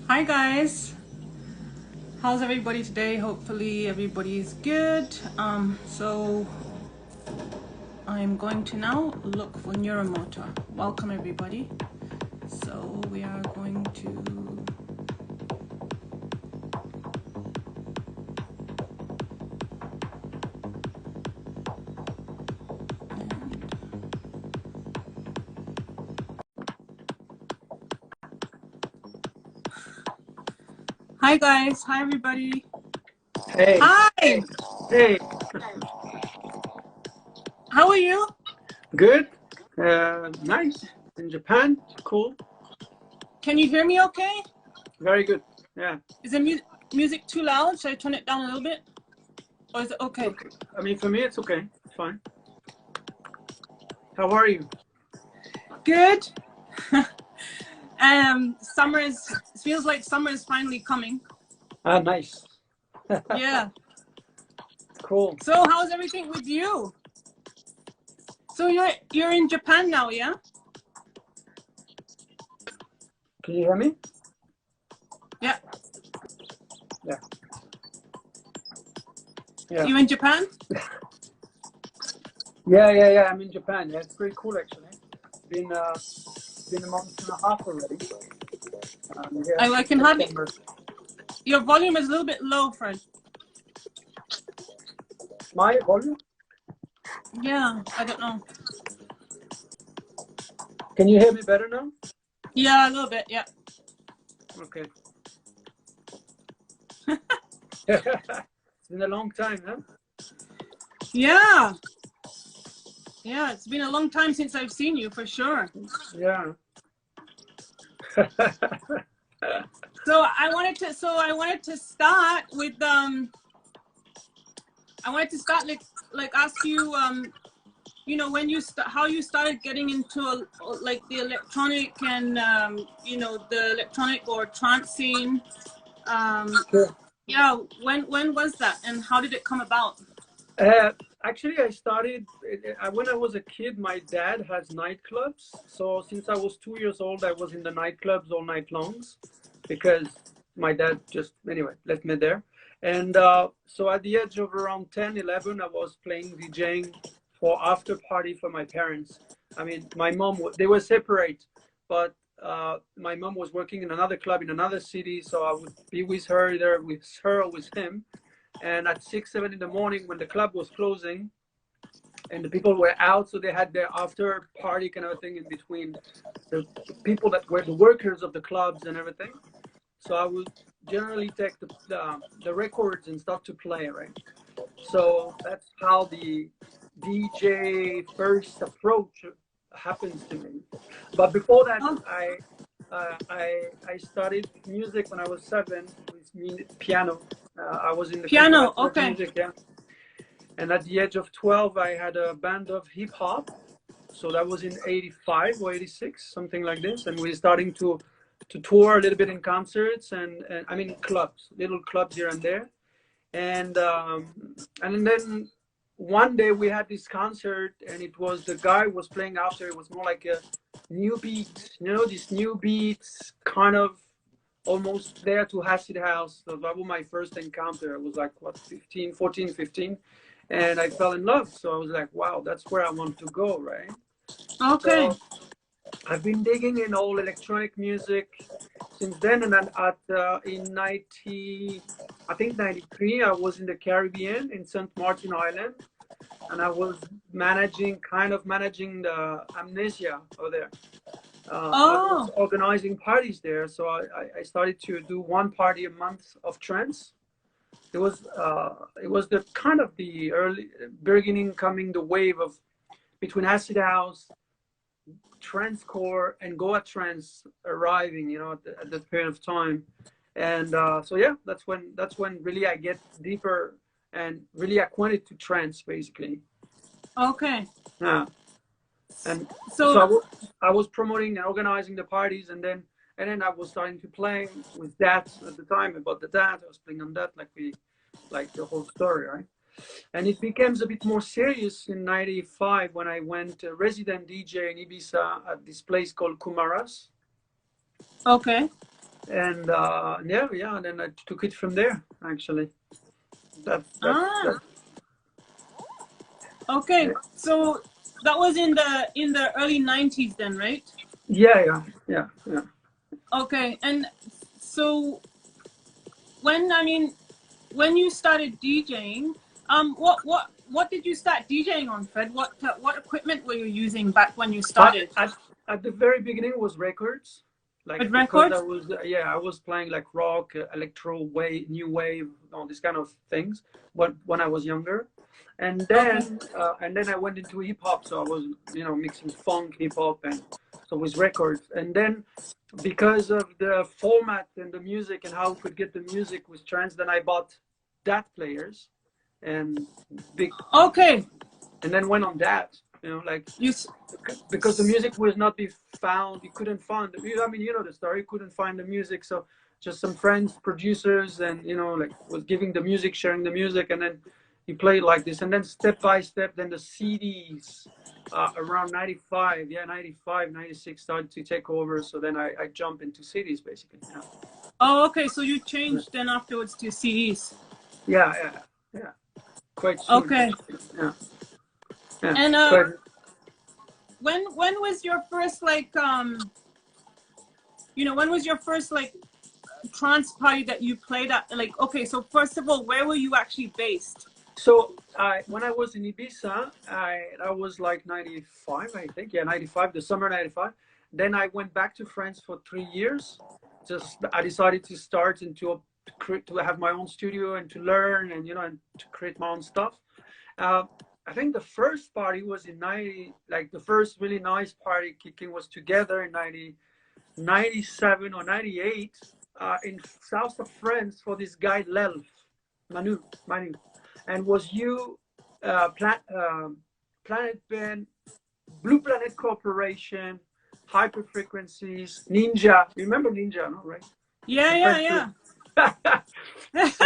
Hi guys, how's everybody today? Hopefully everybody's good. So I'm going to now look for Neuromotor. Welcome everybody. So we are going to Hi guys, hi everybody. Hey. Hi. Hey. How are you? Good. Nice. In Japan. Cool. Can you hear me okay? Very good. Yeah. Is the music too loud? Should I turn it down a little bit? Or is it okay? Okay. I mean, for me, it's okay. It's fine. How are you? Good. It feels like summer is finally coming. Ah, nice. Yeah. Cool. So how's everything with you? So you're in Japan now, yeah? Can you hear me? Yeah. Yeah. Yeah. You in Japan? Yeah. I'm in Japan. Yeah, it's pretty cool actually. It's been a month and a half already. Yeah, I since can hardly. September. Your volume is a little bit low, Fred. My volume? Yeah, I don't know. Can you hear me better now? Yeah, a little bit. Yeah. Okay. It's been a long time, huh? Yeah. Yeah, it's been a long time since I've seen you, for sure. Yeah. So I wanted to start with I wanted to start like ask you you know when you how you started getting into like the electronic and you know the electronic or trance scene. Sure. Yeah, when was that and how did it come about? Actually, I started when I was a kid. My dad has nightclubs, so since I was 2 years old, I was in the nightclubs all night longs, because my dad just anyway left me there. And so at the age of around 10, 11, I was playing DJing for after party for my parents. I mean, my mom, they were separate, but my mom was working in another club in another city, so I would be with her, either with her or with him. And at 6, 7 in the morning, when the club was closing and the people were out, so they had their after party kind of thing in between the people that were the workers of the clubs and everything. So I would generally take the records and stuff to play, right? So that's how the DJ first approach happens to me. But before that, Oh, I studied music when I was 7 with piano. I was in the piano. Conservatory of Okay. Music, yeah. And at the age of 12, I had a band of hip hop. So that was in 85 or 86, something like this. And we're starting to tour a little bit in concerts and I mean clubs, little clubs here and there. And then one day we had this concert, and it was the guy was playing after. It was more like a new beat, this new beats kind of almost there to acid house. So that was my first encounter. It was like what, 15, 14, 15, and I fell in love. So I was like, wow, that's where I want to go, right? Okay. So I've been digging in all electronic music since then. And then in 90, I think 93, I was in the Caribbean in St. Martin Island, and I was kind of managing the Amnesia over there. I was Oh. organizing parties there, so I started to do one party a month of trance. It was the kind of the early beginning, coming the wave of between acid house, transcore, and Goa trance arriving, at that period of time. And so yeah, that's when really I get deeper and really acquainted to trance, basically. Okay. Yeah. And so So I was promoting and organizing the parties, and then I was starting to play with that at the time. About the that I was playing on that, like the whole story, right? And it becomes a bit more serious in 95 when I went resident DJ in Ibiza at this place called Kumaras. okay. And yeah, and then I took it from there. Actually, that Ah, okay. So that was in the early 90s then, right? yeah. Okay. And so when I mean when you started DJing, what did you start DJing on, Fred? What equipment were you using back when you Uh, started? at at the very beginning was records, like With because I records? was I was playing like rock, electro, wave, new wave, all these kind of things. When I was younger, Okay. and then I went into hip hop, so I was mixing funk, hip hop, and so with records. And then because of the format and the music and how we could get the music with trance, then I bought DAT players and big, Okay. and then went on that. Like You because the music was not be found. You couldn't find I mean, you know the story. You couldn't find the music, so just some friends, producers, and like was giving the music, sharing the music, and then you play it like this, and then step by step, then the CDs around 95, yeah, 95, 96 started to take over. So then I jump into CDs basically. Oh, okay. So you changed then afterwards to CDs. Yeah. Quite soon, Okay. actually. Yeah, And quite. when was your first like when was your first like trance party that you played at? Like, okay, so first of all, where were you actually based? So when I was in Ibiza, I was like 95, I think. Yeah, 95, the summer 95. Then I went back to France for 3 years. Just I decided to start and to have my own studio and to learn and and to create my own stuff. Uh, I think the first party was in 90, like the first really nice party kicking was together in 97 or 98 in south of France for this guy Lelf, Manu, and was you Planet Ben, Blue Planet Corporation, Hyper Frequencies, Ninja. You remember Ninja, no? Right? Yeah, The yeah, French group.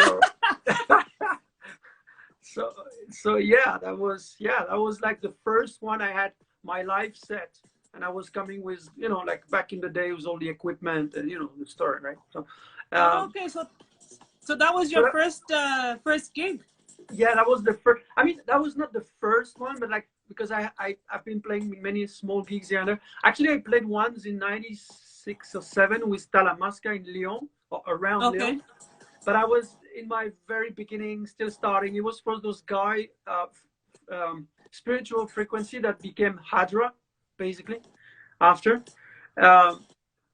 yeah. so so yeah, that was like the first one. I had my live set, and I was coming with like back in the day, it was all the equipment and the story, right? So Oh, um okay, so that was so your that, first gig. yeah, that was the first. I mean, that was not the first one, but like because I've been playing many small gigs here and there. Actually, I played once in 96 or 7 with Talamasca in Lyon, or around Okay. Lyon. But I was in my very beginning, still starting. It was for those guy spiritual frequency that became Hadra, basically, after. Um,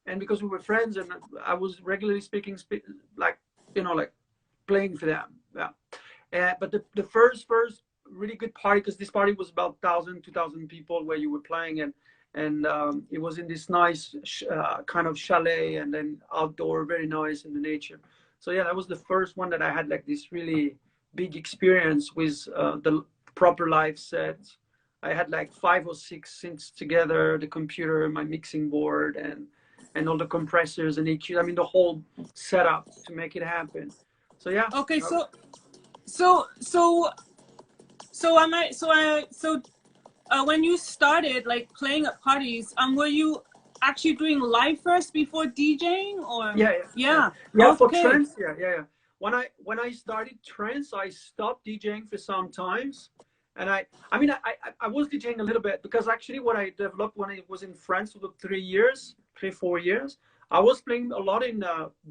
and because we were friends, and I was regularly speaking, like like playing for them. Yeah. But the first really good party, because this party was about 1,000, 2,000 people where you were playing, and it was in this nice kind of chalet, and then outdoor, very nice in the nature. So yeah, that was the first one that I had like this really big experience with the proper live set. I had like 5 or 6 synths together, the computer, my mixing board, and all the compressors and EQ. I mean, the whole setup to make it happen. So yeah. Okay, so so so am I so I so when you started like playing at parties, were you actually doing live first before DJing or yeah. Yeah. For Okay. trance, yeah. When I started trance, I stopped DJing for some times, and I was DJing a little bit because actually what I developed when I was in France for the 3 years, 3 4 years, I was playing a lot in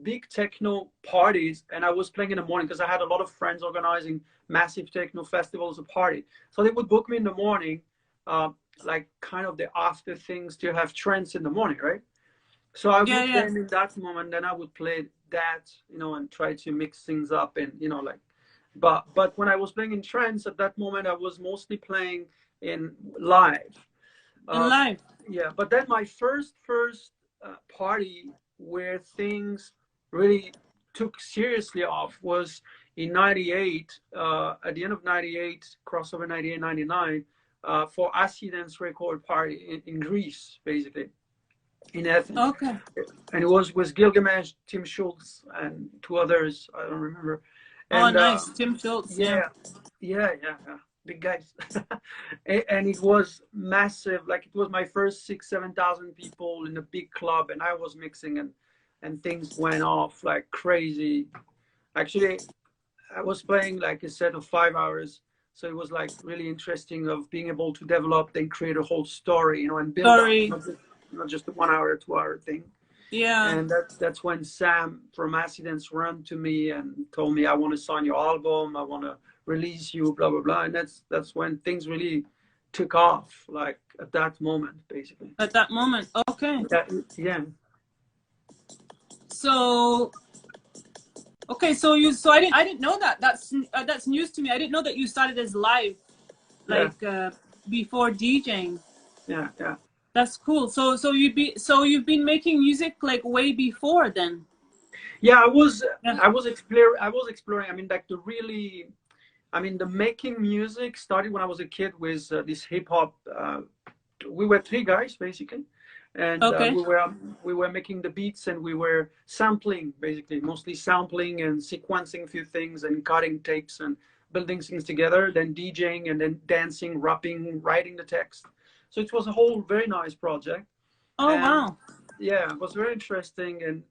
big techno parties, and I was playing in the morning because I had a lot of friends organizing massive techno festivals or party. So they would book me in the morning, uh, like kind of the after things to have trance in the morning, right? So I Yeah, would yeah. then in that moment, then I would play that, and try to mix things up and like. But when I was playing in trance at that moment, I was mostly playing in live. In Uh, live. yeah, but then my first party where things really took seriously off was in 98, at the end of 98, crossover 98, 99, for Accidents record party in Greece, basically, in Athens. Okay. And it was with Gilgamesh, Tim Schultz, and 2 others. I don't remember. Oh, And nice. Tim Schultz. Yeah. yeah, big guys. And it was massive. Like it was my first 6, 7,000 people in a big club, and I was mixing, and and things went off like crazy. Actually, I was playing like a set of 5 hours. So it was like really interesting of being able to develop and create a whole story, you know, and build up, Sorry. not just a 1 hour, 2 hour thing. Yeah. And that's when Sam from Accidents ran to me and told me, I want to sign your album, I want to release you, blah blah blah. And that's when things really took off, like at that moment, basically. At that moment. Okay. Yeah. So okay, so I didn't know that. That's news to me. I didn't know that you started as live, Yeah. like before DJing. Yeah. That's cool. So you've been making music like way before then. Yeah, Yeah. I was exploring. I mean, like the making music started when I was a kid with this hip hop. We were three guys basically, and Okay. we were making the beats, and we were sampling, basically mostly sampling and sequencing a few things and cutting takes and building things together, then DJing and then dancing, rapping, writing the text. So it was a whole very nice project. Oh And wow. yeah, it was very interesting. And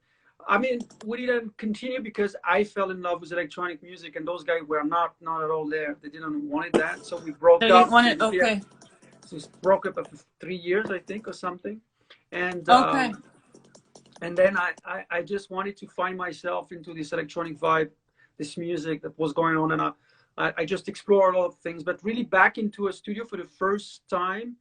I mean, we didn't continue because I fell in love with electronic music, and those guys were not at all there. They didn't wanted that, so we broke They didn't up. want it. Okay. So broke up after 3 years, I think, or something. And Okay. then I just wanted to find myself into this electronic vibe, this music that was going on, and I just explored a lot of things. But really, back into a studio for the first time,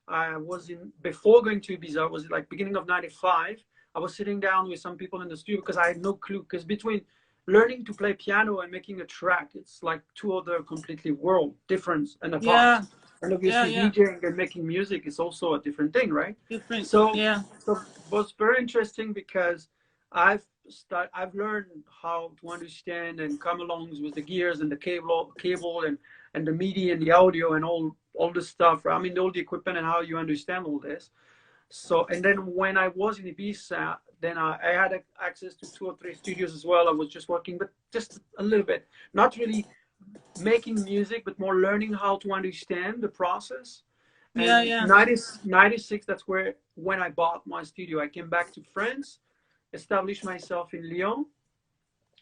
I was in before going to Ibiza. It was like beginning of '95. I was sitting down with some people in the studio because I had no clue. Because between learning to play piano and making a track, it's like two other completely world different and apart. Yeah. And Yeah. obviously, Yeah. DJing and making music is also a different thing, right? Different. So, Yeah. so it was very interesting because I've learned how to understand and come along with the gears and the cable and the MIDI and the audio and all the stuff. I mean, all the equipment and how you understand all this. So, and then when I was in Ibiza, then I had access to two or three studios as well. I was just working, but just a little bit, not really making music, but more learning how to understand the process. Yeah. And Yeah. 96, that's when I bought my studio. I came back to France, established myself in Lyon,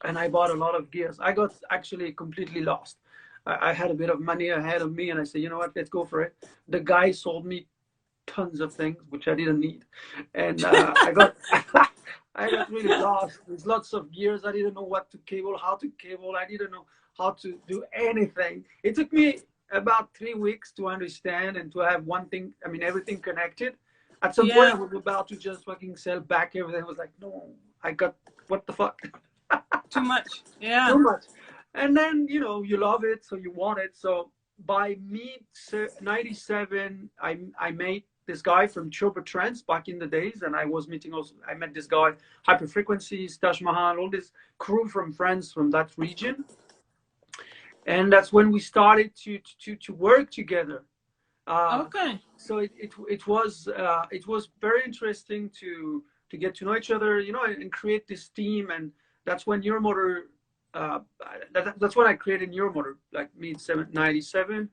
and I bought a lot of gears. I got actually completely lost. I had a bit of money ahead of me, and I said, you know what, let's go for it. The guy sold me tons of things which I didn't need, and I got I got really lost. There's lots of gears. I didn't know what to cable, how to cable. I didn't know how to do anything. It took me about 3 weeks to understand and to have one thing. I mean, everything connected. At some point, I Yeah. was about to just fucking sell back everything. I was like, no, I got what the fuck. Too much. Too Yeah. much. And then, you love it, so you want it. So by mid '97, I met this guy from Chopper Trance back in the days, and I was meeting also. I met this guy, Hyper Frequencies, Taj Mahal, all this crew from France from that region, and that's when we started to work together. Okay. So it was very interesting to get to know each other, and create this team. And that's when Neuromotor, that's when I created Neuromotor, like mid '97.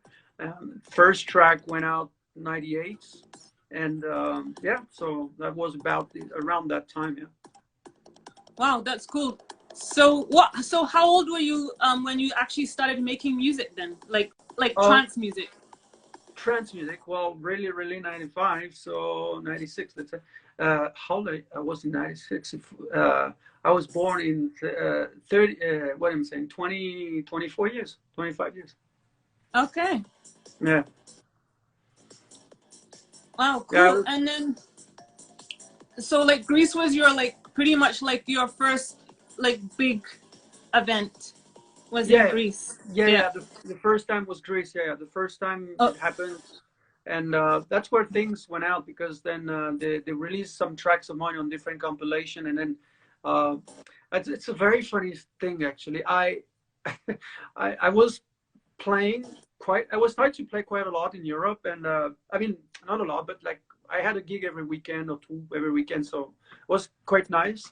First track went out '98, and yeah, so that was about around that time. Yeah. Wow, that's cool. So how old were you when you actually started making music then? Like Oh, trance music. trance music. Well, really '95. So '96. Let's say. How late I was in '96? I was born in 30. What am I saying? 24 years, 25 years. Okay. Yeah. Wow, Yeah. cool. And then so like Greece was your like pretty much like your first like big event was in Yeah. Greece. Yeah. Yeah. The first time was Greece. Yeah. The first time Oh, it happened. And that's where things went out, because then they released some tracks of mine on different compilation. And then uh, it's a very funny thing, actually. I was playing I was trying to play quite a lot in Europe. And I mean, not a lot, but like I had a gig every weekend or two every weekend. So it was quite nice.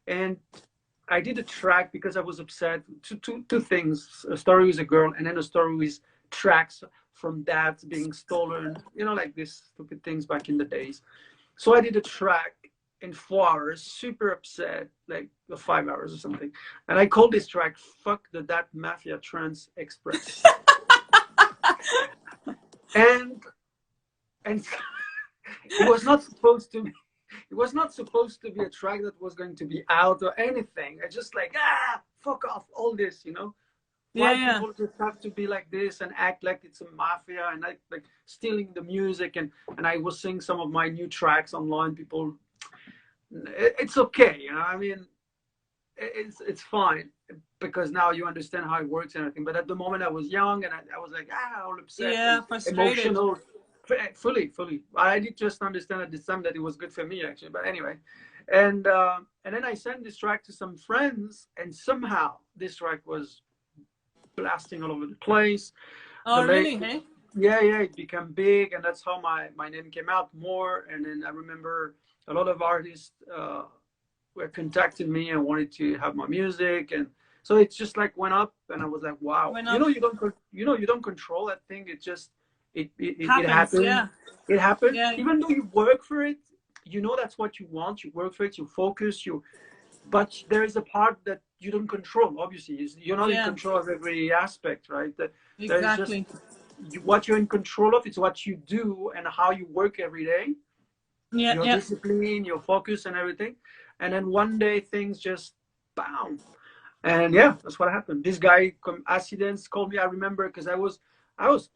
And I did a track because I was upset. Two things: a story with a girl, and then a story with tracks from dads being stolen. Like these stupid things back in the days. So I did a track, in 4 hours, super upset, like 5 hours or something. And I called this track "Fuck the Dat Mafia Trans Express," and and it was not supposed to be. It was not supposed to be a track that was going to be out or anything. I just like, fuck off all this, you know. Yeah, Why yeah. people just have to be like this and act like it's a mafia and like stealing the music, and I was seeing some of my new tracks online. People, it's okay, you know. I mean, it's fine because now you understand how it works and everything. But at the moment, I was young and I was like all upset and Yeah, frustrated. emotional. Fully. I did just understand at this time that it was good for me actually. But anyway, and then I sent this track to some friends, and somehow this track was blasting all over the place. The Oh, late, really? Hey? yeah, it became big, and that's how my name came out more. And then I remember a lot of artists were contacting me and wanted to have my music, and so it just like went up, and I was like, wow, Went you up. know, you don't control that thing. It just it Happens. happened. Yeah. It happened. Yeah. Even though you work for it, you know that's what you want. You work for it. You focus. But there is a part that you don't control. Obviously, you're not in Yeah. control of every aspect, right? That there is just Exactly. what you're in control of. It's what you do and how you work every day, Yeah. your Yeah. discipline, your focus, and everything. And then one day things just bam, and yeah, that's what happened. This guy, accidents, called me. I remember because I was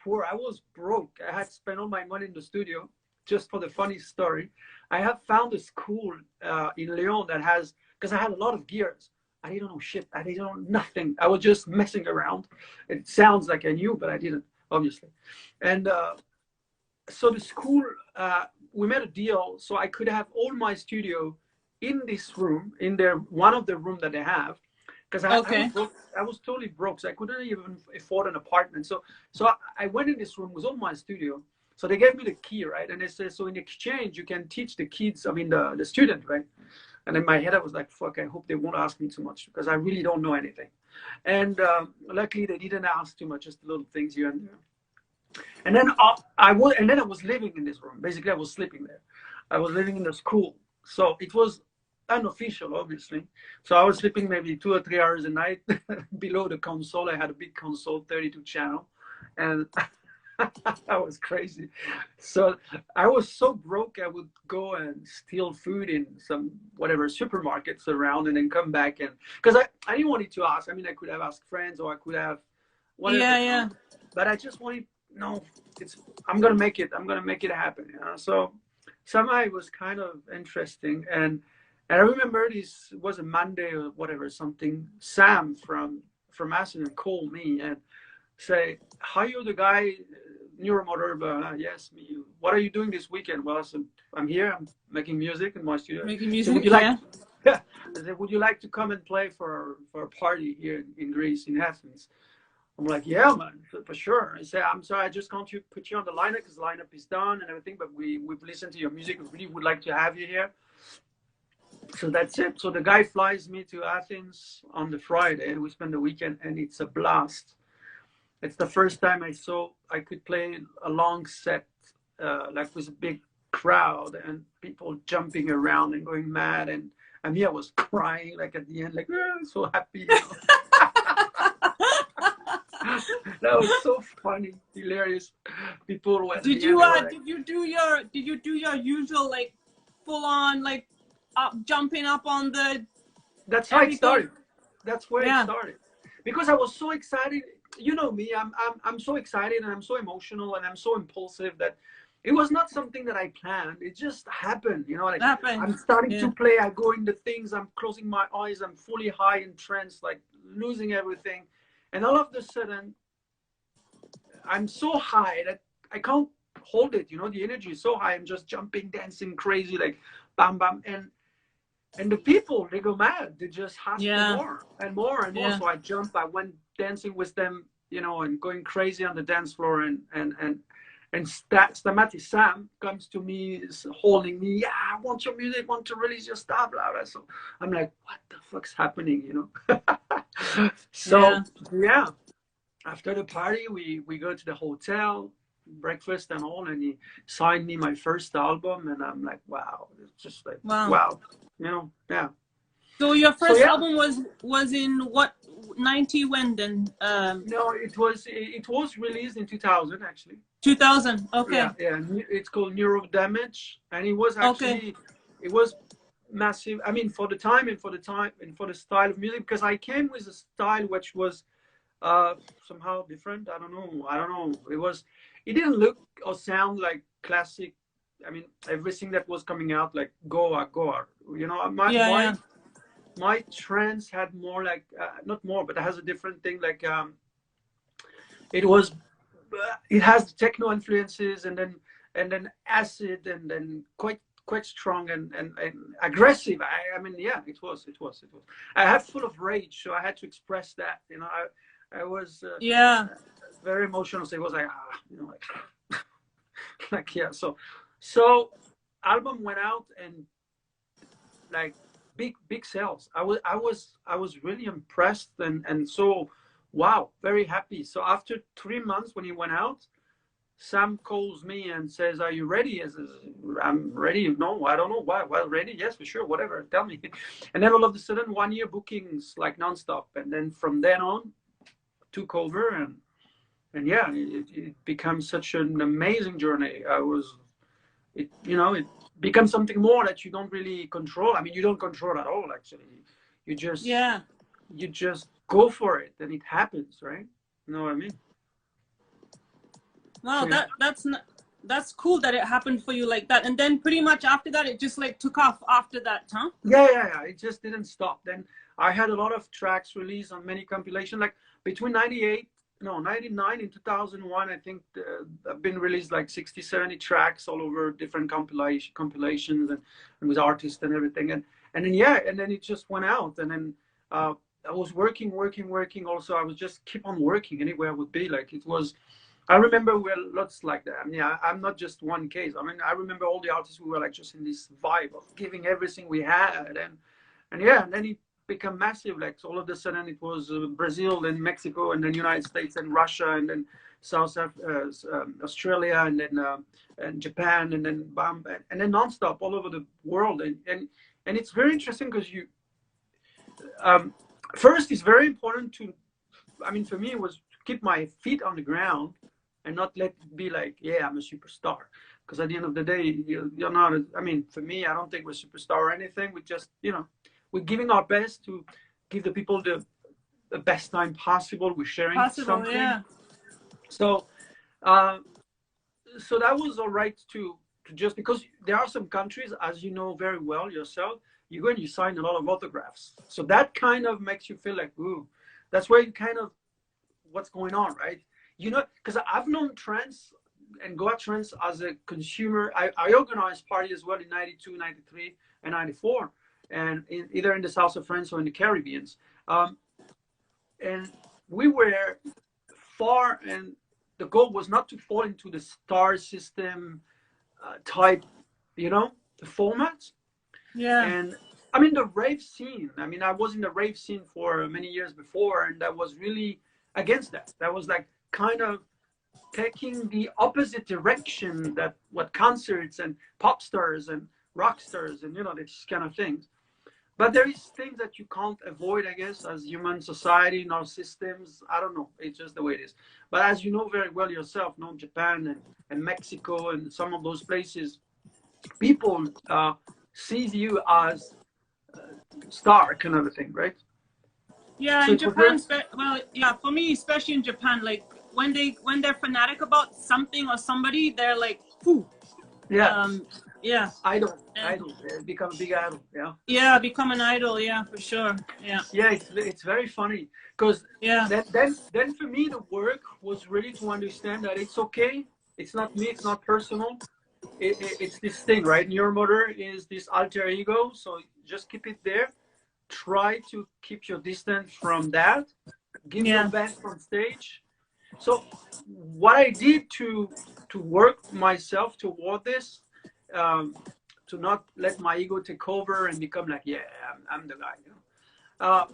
poor. I was broke. I had spent all my money in the studio. Just for the funny story, I have found a school in Lyon that has, because I had a lot of gears. I didn't know shit. I didn't know nothing. I was just messing around. It sounds like I knew, but I didn't, obviously. And so the school, we made a deal so I could have all my studio in this room, in their one of the room that they have, because I was Okay. broke. I was totally broke, so I couldn't even afford an apartment. So I went in this room with all my studio. So they gave me the key, right? And they said, so in exchange, you can teach the kids, I mean, the student, right? And in my head, I was like, fuck, I hope they won't ask me too much because I really don't know anything. And luckily, they didn't ask too much, just little things here and there. And then I was living in this room. Basically, I was sleeping there. I was living in the school, so it was unofficial, obviously. So I was sleeping maybe 2 or 3 hours a night below the console. I had a big console, 32 channel, and that was crazy. So I was so broke, I would go and steal food in some whatever supermarkets around, and then come back and because I didn't want it to ask. I mean, I could have asked friends or I could have Yeah. whatever, you know. Yeah. But I just wanted no. It's I'm gonna make it. I'm gonna make it happen. You know? So somehow it was kind of interesting, and I remember this was a Monday or whatever something. Sam from Aston called me and say, "How you the guy, Neuromotor? Yes, me. What are you doing this weekend?" Well, I said, "I'm here. I'm making music in my studio." Making So would music. you like? Yeah. I said, "Would you like to come and play for a party here in Greece in Athens?" I'm like, "Yeah, man, for sure." I say, "I'm sorry, I just can't put you on the lineup because the lineup is done and everything, but we've listened to your music. We really would like to have you here." So that's it. So the guy flies me to Athens on the Friday. We spend the weekend, and it's a blast. It's the first time I could play a long set, like with a big crowd and people jumping around and going mad, and me, I was crying like at the end, like so happy. You know? That was so funny, hilarious. People at Did the end you they were like, did you do your usual like full on like up jumping up on the that's how it everything? started. That's where it Yeah. started. Because I was so excited. You know me, I'm so excited and I'm so emotional and I'm so impulsive that it was not something that I planned. It just happened, you know, like Happened. I'm starting Yeah. to play, I go into things, I'm closing my eyes, I'm fully high in trance, like losing everything. And all of a sudden, I'm so high that I can't hold it, you know, the energy is so high. I'm just jumping, dancing crazy, like bam, bam. And the people, they go mad. They just ask for Yeah. more and more and more. Yeah. So I jumped. I went dancing with them, you know, and going crazy on the dance floor. And Stamati Sam comes to me, is holding me. Yeah, I want your music. Want to release your stuff, blah, blah. So I'm like, what the fuck's happening, you know? So Yeah. yeah, after the party, we go to the hotel. breakfast and all, and he signed me my first album, and I'm like, wow, it's just like, Wow. wow, you know, yeah. So your So first yeah, album was in what 90 when then? no, it was released in 2000 actually. 2000. Yeah, Okay. yeah. It's called Neuro Damage, and it was Okay. actually, it was massive. I mean, for the time and for the style of music, because I came with a style which was somehow different. I don't know. I don't know. It didn't look or sound like classic. I mean, everything that was coming out like Goa, Goa. You know, Yeah, yeah. my trance had more like not more, but it has a different thing. Like it was it has techno influences, and then acid, and then quite strong, and aggressive. I mean, yeah, it was. I had full of rage, so I had to express that. You know, I was Yeah. very emotional. So it was like you know, like like yeah. So album went out, and like big sales. I was really impressed, and so wow, very happy. So after 3 months when he went out, Sam calls me and says, "Are you ready?" I says, "I'm ready." No, I don't know why. Well, ready? Yes, for sure. Whatever. Tell me. And then all of a sudden, 1 year bookings like nonstop, and then from then on, took over, and yeah, it becomes such an amazing journey. It becomes something more that you don't really control. I mean, you don't control at all. Actually, you just Yeah. you just go for it, and it happens, right? You know what I mean? Wow, So yeah. that's cool that it happened for you like that. And then pretty much after that, it just like took off after that, huh? Yeah. It just didn't stop. Then I had a lot of tracks released on many compilations. Like between 98, no, 99 and 2001, I think I've been released like 60, 70 tracks all over different compilations, and with artists and everything. And then, yeah, and then it just went out. And then I was working. Also, I was just keep on working anywhere I would be. Like it was, I remember we were lots like that. I mean, I'm not just one case. I mean, I remember all the artists who were like just in this vibe of giving everything we had, and yeah, and then it became massive. Like so all of a sudden, it was Brazil and Mexico, and then United States and Russia, and then Australia, and Japan, and then bam, and then nonstop all over the world, and it's very interesting because you first it's very important to. I mean, for me, it was to keep my feet on the ground and not let it be like, yeah, I'm a superstar. Because at the end of the day, you're not. I mean, for me, I don't think we're superstar or anything. We just, we're giving our best to give the people the best time possible. We're sharing Possible, something. yeah. So, uh, so that was all right to just because there are some countries, as you know very well yourself, you go and you sign a lot of autographs. So that kind of makes you feel like, ooh, that's where you kind of what's going on, right? Because I've known trance and Goa trance as a consumer. I organized party as well in 92, 93, and 94, and either in the south of France or in the Caribbean. Um, and we were far, and the goal was not to fall into the star system type, the formats. Yeah. And I mean, the rave scene, I mean, I was in the rave scene for many years before, and that was really against that. That was like kind of taking the opposite direction that what concerts and pop stars and rock stars and, these kind of things. But there is things that you can't avoid, I guess, as human society in our systems. I don't know. It's just the way it is. But as you know very well yourself, Japan and Mexico and some of those places, people sees you as star kind of a thing, right? Yeah, So in it was very, Japan, well, yeah, for me, especially in Japan, like when they're fanatic about something or somebody, they're like, whew. yes, Yeah. And idol, become a big idol, yeah. yeah, become an idol, yeah, for sure. Yeah. Yeah, it's very funny because Yeah. then for me the work was really to understand that it's okay. It's not me. It's not personal. It's this thing, right? Neuromotor is this alter ego, so just keep it there. Try to keep your distance from that. Give your Yeah. best on stage. So what I did to work myself toward this, um, to not let my ego take over and become like, yeah, I'm the guy. Uh,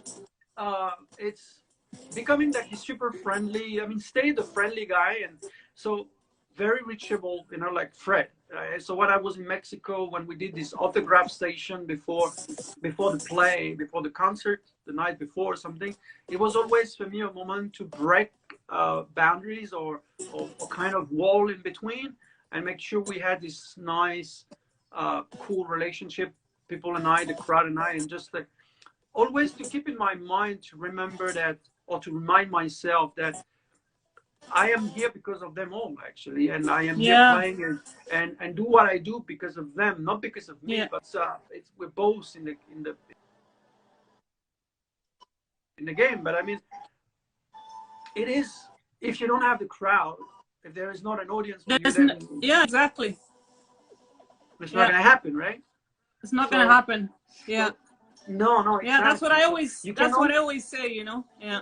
it's becoming like super friendly. I mean, stay the friendly guy, and so very reachable, you know, like Fred. So when I was in Mexico, when we did this autograph station before the play, before the concert, the night before or something, it was always for me a moment to break boundaries or kind of wall in between and make sure we had this nice, cool relationship, people and I, the crowd and I, and just like always to keep in my mind to remember that, or to remind myself that I am here because of them all, actually, and I am here Yeah. playing and do what I do because of them, not because of me. Yeah. But we're both in the game. But I mean, it is, if you don't have the crowd, if there is not an audience for you, then Yeah, exactly. it's not gonna happen, right? It's not gonna So, happen. Yeah. so no, Yeah, exactly. that's what I So always. you That's cannot. what I always say. You know. Yeah.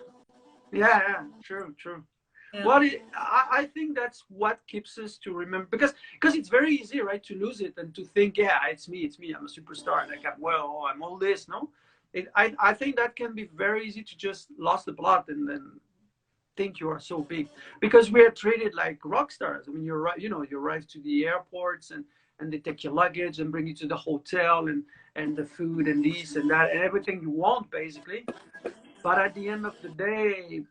Yeah, true, true. Yeah. Well, I think that's what keeps us to remember, because it's very easy, right, to lose it and to think, yeah, it's me, I'm a superstar, and I'm all this. No, I think that can be very easy to just lose the plot and then think you are so big, because we are treated like rock stars. I mean, you're right, you arrive to the airports and they take your luggage and bring you to the hotel and the food and this and that and everything you want, basically. But at the end of the day,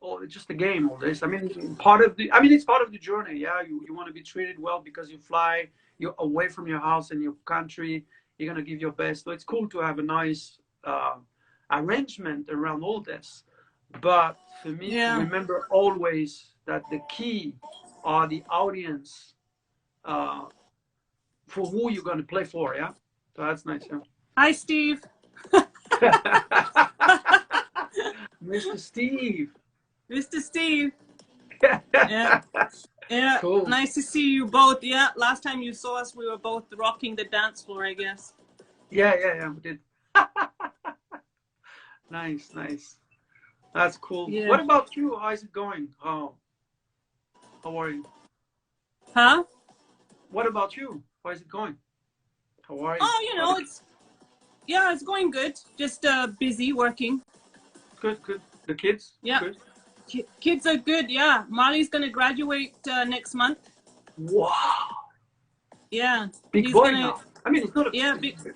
oh, it's just a game, all this. I mean, it's part of the journey. Yeah, you want to be treated well because you fly, you're away from your house and your country. You're gonna give your best. So it's cool to have a nice arrangement around all this. But for me to Yeah. remember always that the key are the audience, uh, for who you're gonna play for. Yeah, so that's nice. Hi, Steve. Yeah. Mr. Steve. Mr. Steve. Yeah. Yeah. Cool. Nice to see you both. Yeah. Last time you saw us, we were both rocking the dance floor, I guess. Yeah, we did. Nice, nice. That's cool. Yeah. What about you? How's it going? How are you? Huh? What about you? How is it going? How are you? Oh, it's going good. Just busy working. Good, good. The kids? Yeah. Good. Kids are good. Yeah. Molly's gonna graduate next month. Wow. Yeah. Big boy now. I mean, it's not a big. big.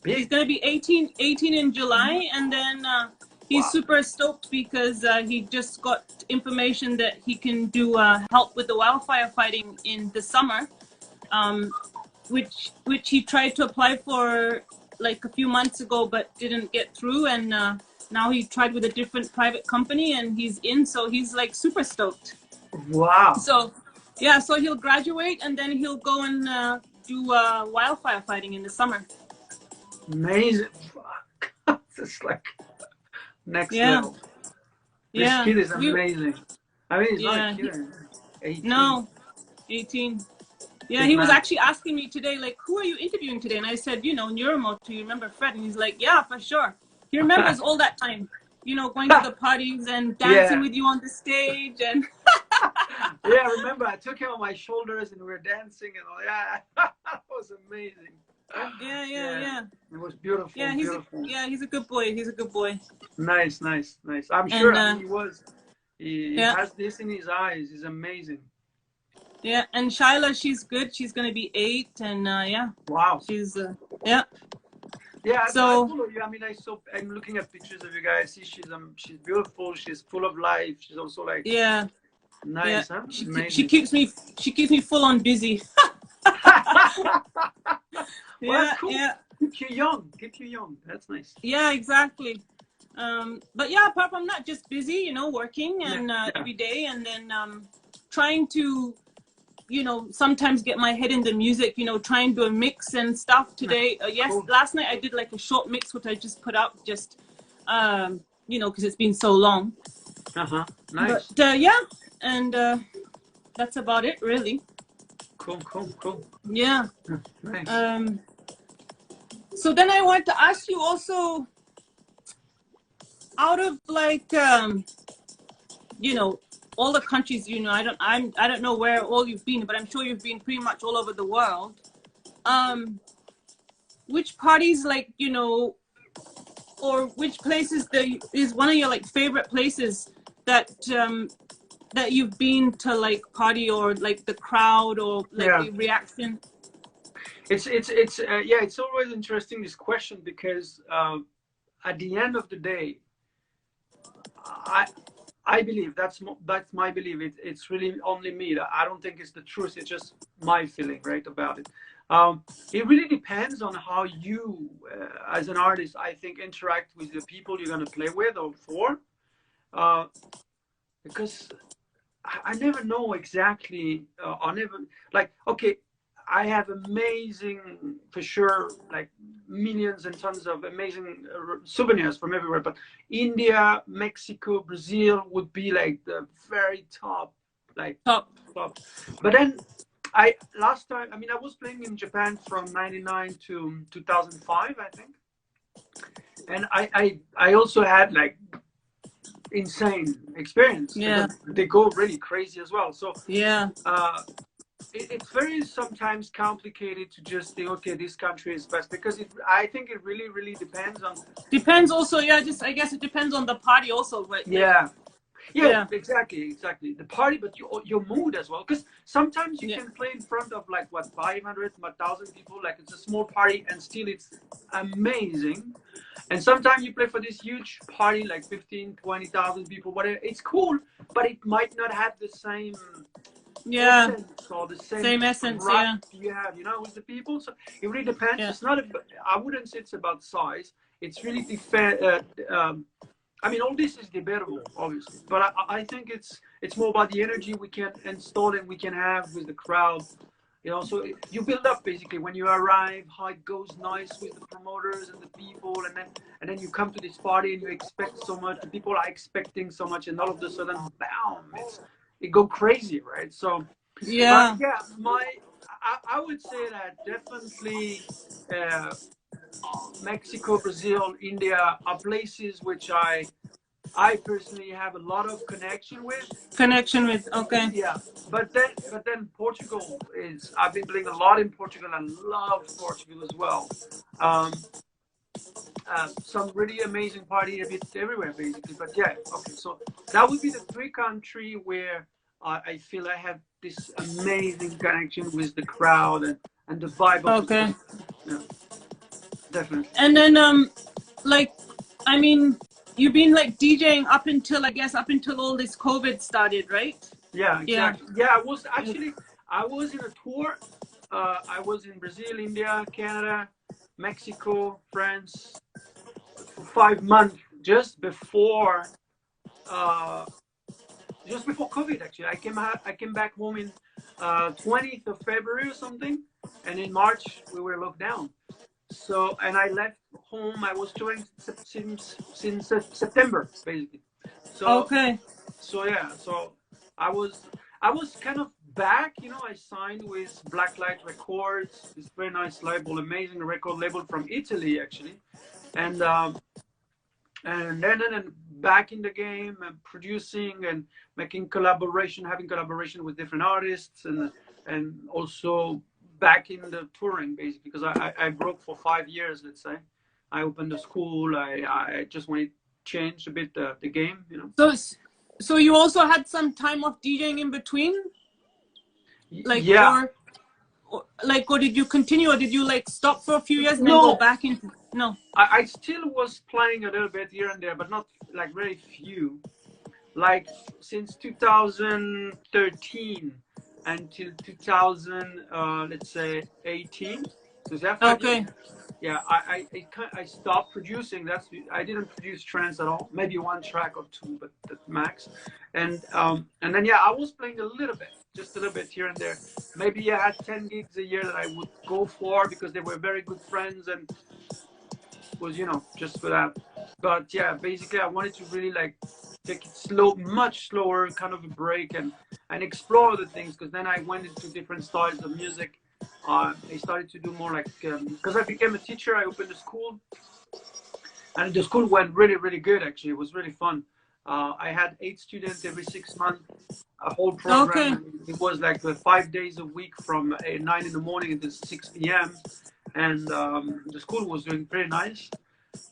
He's gonna be 18 in July, and then he's super stoked because he just got information that he can do help with the wildfire fighting in the summer, which he tried to apply for like a few months ago but didn't get through, and now he tried with a different private company and he's in, so he's like super stoked. Wow. So yeah, so he'll graduate and then he'll go and do wildfire fighting in the summer. Amazing. It's like next level. This kid is amazing. I mean, he's not a kid. 18. No, 18. Yeah, Big he was man. actually asking me today, like, who are you interviewing today? And I said, Neuromotor, you remember Fred? And he's like, yeah, for sure. He remembers all that time, going to the parties and dancing with you on the stage. And yeah, I remember I took him on my shoulders and we were dancing and all. Yeah, that was amazing. Yeah. It was beautiful. Yeah, he's a good boy. He's a good boy. Nice. I'm sure he was. He has this in his eyes. He's amazing. Yeah, and Shyla, she's good. She's gonna be 8, and yeah. Wow. She's yeah. Yeah. So I follow you. I mean, I'm looking at pictures of you guys. See, she's beautiful. She's full of life. She's also like nice. Yeah. Huh? She keeps me full on busy. Well, that's cool. Yeah. Keep you young. That's nice. Yeah, exactly. But yeah, apart from that, just busy, working and every day, and then trying to, sometimes get my head in the music, trying to do a mix and stuff today. Cool. Last night I did like a short mix, which I just put out just, because it's been so long. Nice. But yeah, and that's about it, really. Cool. Yeah. Nice. So then I want to ask you also, out of like, all the countries, I don't know where all you've been, but I'm sure you've been pretty much all over the world. Which parties, like, or which places is one of your like favorite places that that you've been to like party or like the crowd or like Yeah. the reaction? It's yeah, it's always interesting, this question, because at the end of the day, I I believe that's my belief. It's really only me. I don't think it's the truth. It's just my feeling, right, about it. It really depends on how you, as an artist, I think, interact with the people you're gonna play with or for, uh, because I never know exactly. I never, like, okay, I have amazing, for sure, like millions and tons of amazing souvenirs from everywhere. But India, Mexico, Brazil would be like the very top, like Top. top. But then last time, I mean, I was playing in Japan from '99 to 2005, I think. And I also had like insane experience, Yeah. because they go really crazy as well. So Yeah. uh, it's very sometimes complicated to just think, okay, this country is best, because I think it really, really depends on. Depends also, yeah, just I guess it depends on the party also, but like, Yeah, yeah, yeah. exactly. The party, but your mood as well. Because sometimes you Yeah. can play in front of like what 500, 1,000 people, like it's a small party, and still it's amazing. And sometimes you play for this huge party, like 15, 20,000 people, whatever. It's cool, but it might not have the same Yeah. essence or the same Same essence, rush yeah. you have, with the people. So it really depends. Yeah. It's not. I wouldn't say it's about size. It's really I mean, all this is debatable, obviously, but I think it's more about the energy we can install and we can have with the crowd. So you build up basically when you arrive, how it goes nice with the promoters and the people, and then you come to this party and you expect so much. The people are expecting so much, and all of a sudden, bam! It go crazy, right? So, but Yeah. yeah, I would say that definitely uh, Mexico, Brazil, India are places which I personally have a lot of connection with. Connection with, okay. Yeah, but then Portugal is. I've been playing a lot in Portugal and love Portugal as well. Um, some really amazing party a bit everywhere, basically. But yeah, okay. So that would be the three country where I feel I have this amazing connection with the crowd and the vibe of the Okay. place. Yeah, definitely. And then like, I mean, you've been like DJing up until, I guess, up until all this COVID started, right? Yeah, Yeah. exactly. Yeah, I was in a tour. I was in Brazil, India, Canada, Mexico, France for 5 months uh, just before COVID. Actually, I came back home in 20th of February or something, and in March we were locked down. So, and I left home. I was touring since September, basically. So Okay. yeah, so I was I was kind of back. I signed with Blacklight Records, this very nice label, amazing record label from Italy, actually, and then back in the game and producing and making having collaboration with different artists, and also back in the touring, basically, because I broke for 5 years, let's say. I opened a school. I just wanted to change a bit the game. So, so you also had some time of DJing in between, like, Yeah. or did you continue, or did you like stop for a few years and then go No, back into? No. I still was playing a little bit here and there, but not like very few. Like since 2013 until 2000, let's say 18. So that 5 years. Okay. Yeah, I stopped producing. I didn't produce trance at all. Maybe one track or two, but max. And then yeah, I was playing a little bit, just a little bit here and there. Maybe I had 10 gigs a year that I would go for because they were very good friends, and was just for that. But yeah, basically I wanted to really like take it slow, much slower, kind of a break, and explore the things, because then I went into different styles of music. I started to do more like, because I became a teacher, I opened a school, and the school went really, really good. Actually, it was really fun. I had 8 students every 6 months, a whole program. Okay. It was like 5 days a week from 9 in the morning until 6 p.m. And the school was doing pretty nice.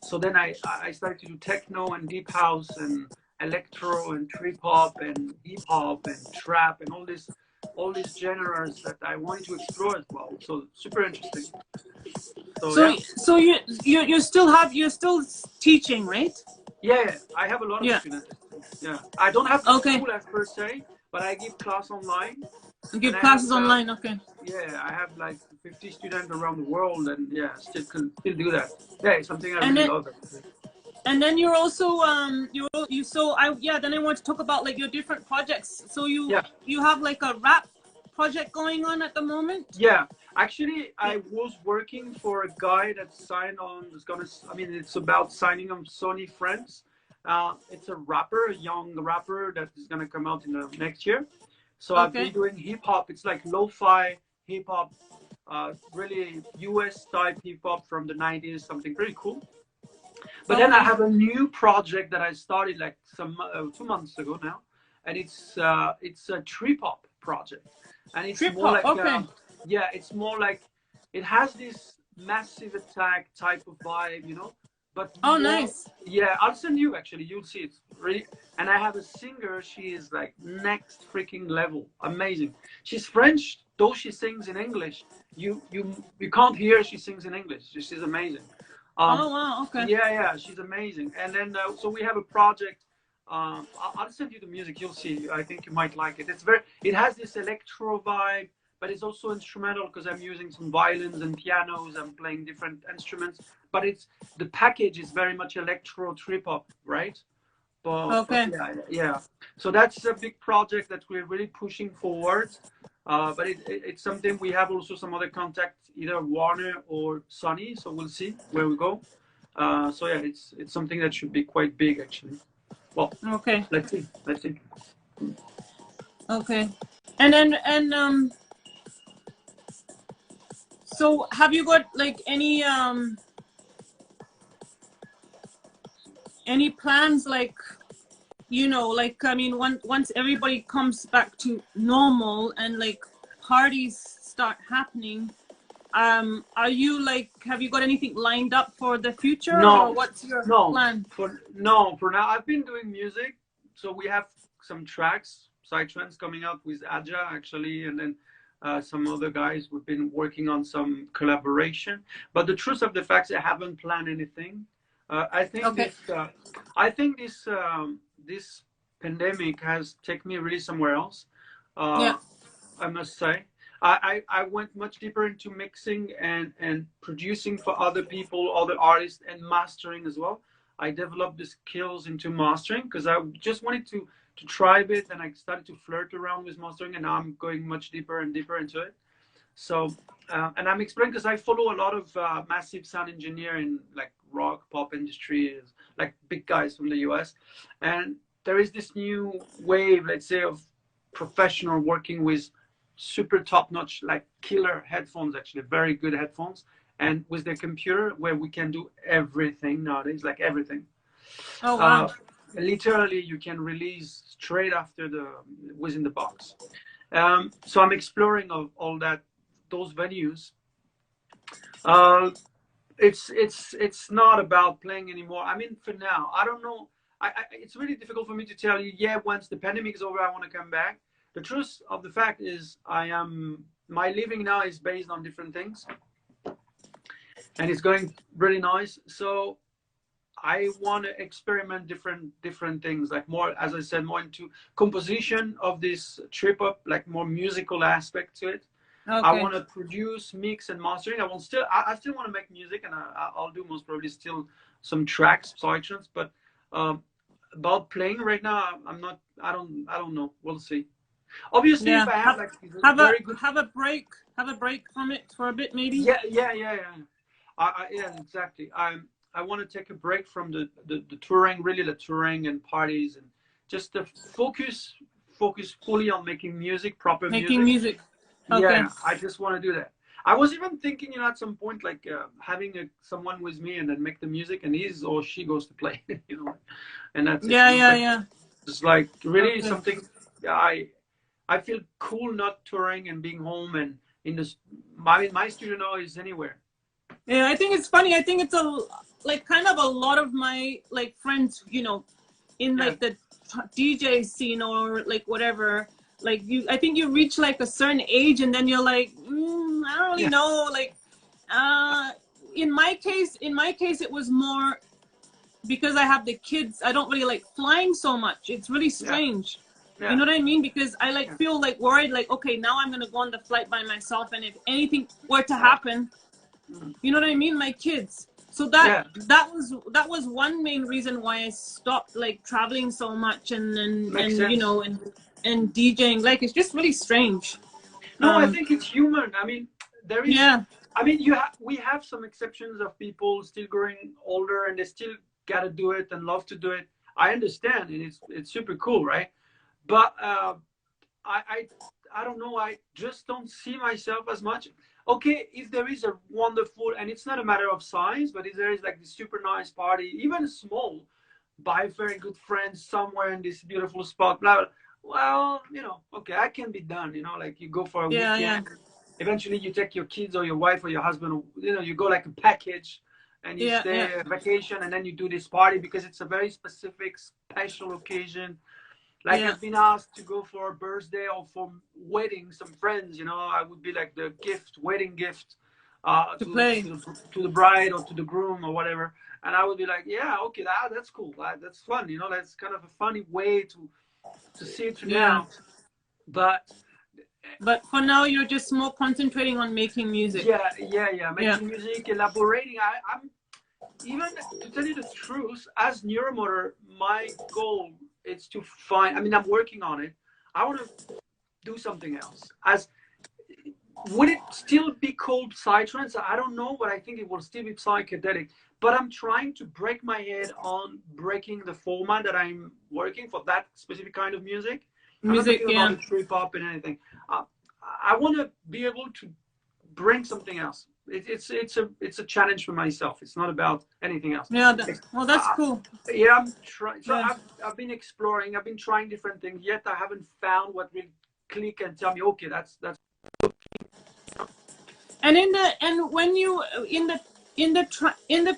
So then I started to do techno and deep house and electro and trip hop and hip hop and trap and all these genres that I wanted to explore as well. So super interesting. So So yeah. so you're still teaching, right? Yeah, I have a lot of Yeah. students. Yeah, I don't have the Okay. school as per se, but I give class online, You and give I have classes online. Okay. yeah, I have like 50 students around the world, and yeah, still can still do that. Yeah, it's something I And really then love. Actually. and then you're also you so I yeah, then I want to talk about like your different projects. So Yeah, you have like a rap project going on at the moment? yeah. Actually, Yeah. I was working for a guy that signed on. Is gonna. I mean, it's about signing on Sony Friends. It's a rapper, a young rapper that is gonna come out in the next year. So I've been Okay. doing hip hop. It's like lo-fi hip hop, really US type hip hop from the 90s, something pretty cool. But then I Okay. have a new project that I started like 2 months ago now, and it's a trip hop project, and it's Trip more hop. like Okay. yeah, it's more like it has this massive attack type of vibe, you know, but Oh, more. nice. Yeah, I'll send you actually. You'll see it's really. And I have a singer. She is like next freaking level, amazing. She's French, though she sings in English. You can't hear she sings in English. She's amazing. Oh, Um, wow. Okay. yeah, she's amazing. And then so we have a project. I'll send you the music. You'll see. I think you might like it. It has this electro vibe, but it's also instrumental because I'm using some violins and pianos. I'm playing different instruments, but the package is very much electro trip hop, right? But Okay. yeah. So that's a big project that we're really pushing forward. But it's something we have also some other contacts, either Warner or Sony. So we'll see where we go. So yeah, it's something that should be quite big actually. Well, Okay. let's see. Let's see. Okay. And then so have you got like any plans, like, you know, like, I mean, once everybody comes back to normal and like parties start happening, are you like, have you got anything lined up for the future, or No, what's your no. plan? For now, I've been doing music. So we have some tracks, side trends coming up with Aja actually, and then some other guys. We've been working on some collaboration. But the truth of the fact is, I haven't planned anything. I think Okay. this pandemic has taken me really somewhere else. Yeah. Uh, I must say. I went much deeper into mixing and producing for other people, other artists, and mastering as well. I developed the skills into mastering because I just wanted to try a bit, and I started to flirt around with mastering, and now I'm going much deeper and deeper into it. So, and I'm explaining because I follow a lot of massive sound engineering, like rock, pop industry, like big guys from the US. And there is this new wave, let's say, of professional working with super top notch, like killer headphones, actually, very good headphones. And with their computer, where we can do everything nowadays, like everything. Oh, Uh, wow. literally, you can release straight after within the box. So I'm exploring all that, those venues. Uh, it's not about playing anymore. I mean, for now, I don't know. It's really difficult for me to tell you. Yeah, once the pandemic is over, I want to come back. The truth of the fact is, my living now is based on different things, and it's going really nice. So I want to experiment different things, like more, as I said, more into composition of this trip up, like more musical aspect to it. I Okay. want to produce, mix, and mastering. I still want to make music, and I'll do most probably still some tracks, sections. But um, about playing right now, I'm not. I don't know. We'll see. Obviously, if Yeah. I have like Have a very good. have a break from it for a bit, maybe. Yeah. Yeah, exactly. I want to take a break from the touring, really the touring and parties, and just to focus fully on making music, proper Making music. music. Okay. Yeah, I just want to do that. I was even thinking, at some point, like having someone with me and then make the music, and he or she goes to play, and that's it. But Yeah. it's like really Okay. something. I feel cool not touring and being home and in this. My studio now is anywhere. Yeah, I think it's funny. I think it's like kind of a lot of my like friends, in Yeah, like the DJ scene or like whatever, like I think you reach like a certain age and then you're like, I don't really know. Like, in my case, it was more because I have the kids. I don't really like flying so much. It's really strange. Yeah. You know what I mean? Because I like feel like worried, like, okay, now I'm gonna go on the flight by myself, and if anything were to happen, you know what I mean? My kids. So that was one main reason why I stopped like traveling so much and you know and DJing. Like, it's just really strange. No, I think it's human. I mean, there is. Yeah. I mean, we have some exceptions of people still growing older and they still gotta do it and love to do it. I understand, and it's super cool, right? But I don't know. I just don't see myself as much. Okay, if there is a wonderful, and it's not a matter of size, but if there is like this super nice party, even small, by very good friends somewhere in this beautiful spot, blah, blah, well, you know, okay, that can be done. You know, like you go for a weekend. Yeah. Eventually, you take your kids or your wife or your husband. You know, you go like a package, and you stay vacation, and then you do this party because it's a very specific, special occasion. Like I've been asked to go for a birthday or for wedding, some friends, you know, I would be like the wedding gift to the bride or to the groom or whatever. And I would be like, yeah, okay, that's cool. That's fun. You know, that's kind of a funny way to see it now. But for now, you're just more concentrating on making music. Making music, elaborating. I'm even, to tell you the truth, as Neuromotor, my goal is to find, I mean, I'm working on it. I want to do something else. Would it still be called psytrance? I don't know, but I think it will still be psychedelic. But I'm trying to break my head on breaking the format that I'm working for that specific kind of music. I'm not talking about trip hop and anything. I want to be able to bring something else. It's a challenge for myself. It's not about anything else. Yeah, well, that's cool. Yeah, I'm trying. So I've been exploring. I've been trying different things. Yet I haven't found what will click and tell me, okay, that's. And when you in the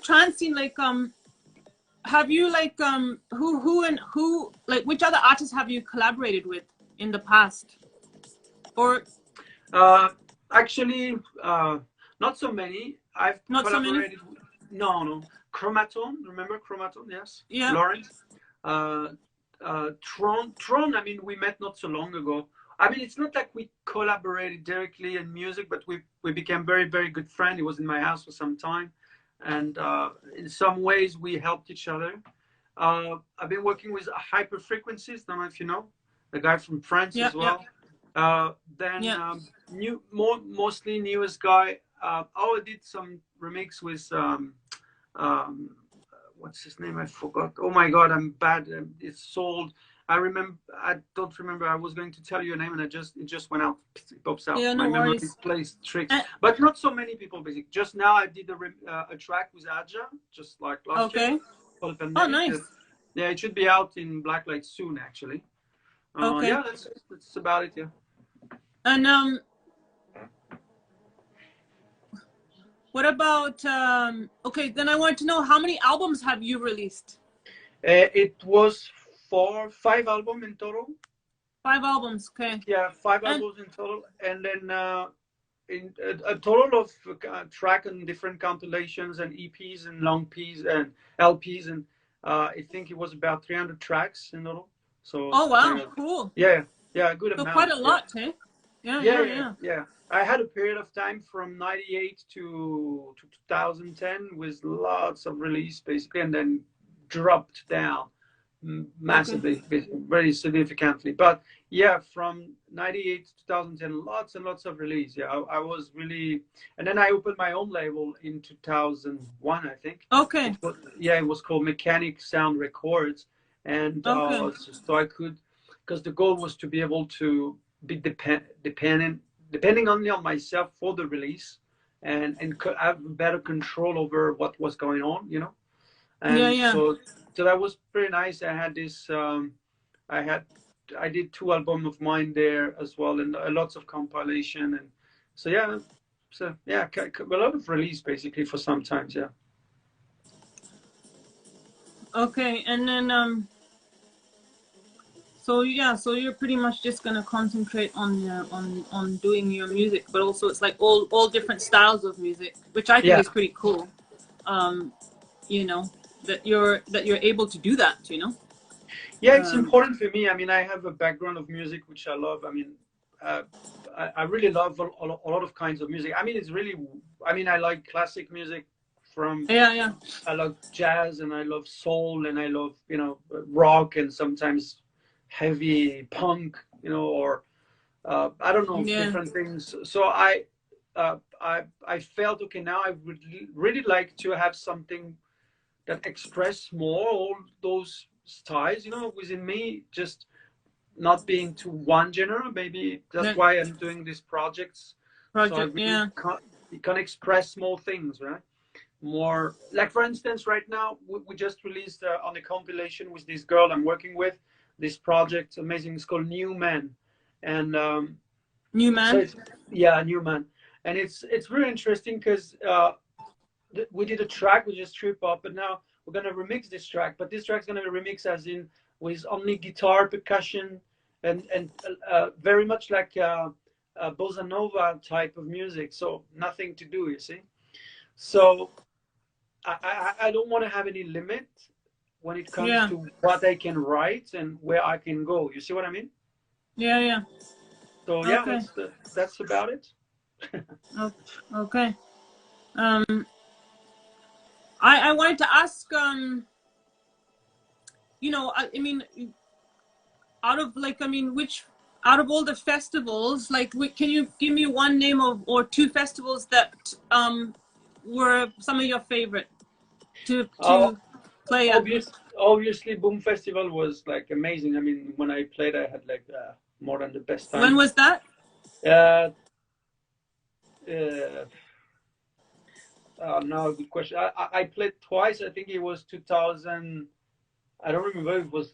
trance scene, like have you like who like which other artists have you collaborated with in the past? Or actually, not so many. I've collaborated. No. Chromaton, remember Chromaton? Yes. Yeah. Lawrence. Tron. I mean, we met not so long ago. I mean, it's not like we collaborated directly in music, but we became very, very good friends. He was in my house for some time, and in some ways we helped each other. I've been working with Hyper Frequencies. Don't know if you know, the guy from France as well. Mostly newest guy. I did some remix with what's his name? I forgot. Oh my god, I'm bad. It's sold. I don't remember. I was going to tell you a name, and it just went out. It pops out. Yeah, no my memory worries. plays tricks. But not so many people. Basically, just now I did a track with Aja, just like last year. For the pandemic. Oh, nice. Yeah, it should be out in Blacklight soon, actually. Yeah, that's about it. Yeah. And what about okay, then I want to know, how many albums have you released? It was 5 albums in total. 5 albums, okay. Yeah, 5 albums in total, and then in a total of track and different compilations and EPs and long Ps and LPs, and I think it was about 300 tracks in total. So. Oh wow, cool. Yeah, a good amount. So quite a lot, eh? Yeah. I had a period of time from '98 to 2010 with lots of release, basically, and then dropped down massively, very significantly. But yeah, from '98 to 2010, lots and lots of release. Yeah, I was really, and then I opened my own label in 2001, I think. Okay. It was called Mechanic Sound Records, and so I could, because the goal was to be able to be depending only on myself for the release, and have better control over what was going on, you know. And so that was pretty nice. I had this I did 2 albums of mine there as well, and lots of compilation, and so a lot of release basically for sometimes. Okay, and then So yeah, so you're pretty much just gonna concentrate on on doing your music, but also it's like all different styles of music, which I think Yeah. is pretty cool. Um, you know, that you're able to do that. You know. Yeah, it's Um, important for me. I mean, I have a background of music which I love. I mean, uh, I really love a lot of kinds of music. I mean, it's really. I mean, I like classic music from. yeah, yeah, I love jazz and I love soul and I love rock and sometimes heavy punk, or I don't know, yeah. different things. So I felt okay. Now I would really like to have something that express more all those styles, within me, just not being to one genre. Maybe that's That why I'm doing these projects, so I project, really yeah. can express more things, right? More, like, for instance, right now we just released on a compilation with this girl I'm working with, this project, amazing. It's called New Man, and New so man. it's, yeah, New Man, and it's really interesting because we did a track with just trip hop, but now we're gonna remix this track. But this track's gonna be remixed as in with only guitar, percussion, and very much like bossa nova type of music. So nothing to do, you see. So I don't want to have any limit when it comes Yeah, to what I can write and where I can go. You see what I mean? yeah, yeah. So yeah, Okay. that's about it. Okay. Um, I wanted to ask, I mean, out of like, I mean, which out of all the festivals, like, can you give me one name of or two festivals that were some of your favorite Uh, to play at? obviously, Boom Festival was like amazing. I mean, when I played, I had like more than the best When time. was that? Uh, uh, Now, a good question. I played twice. I think it was 2000. I don't remember if it was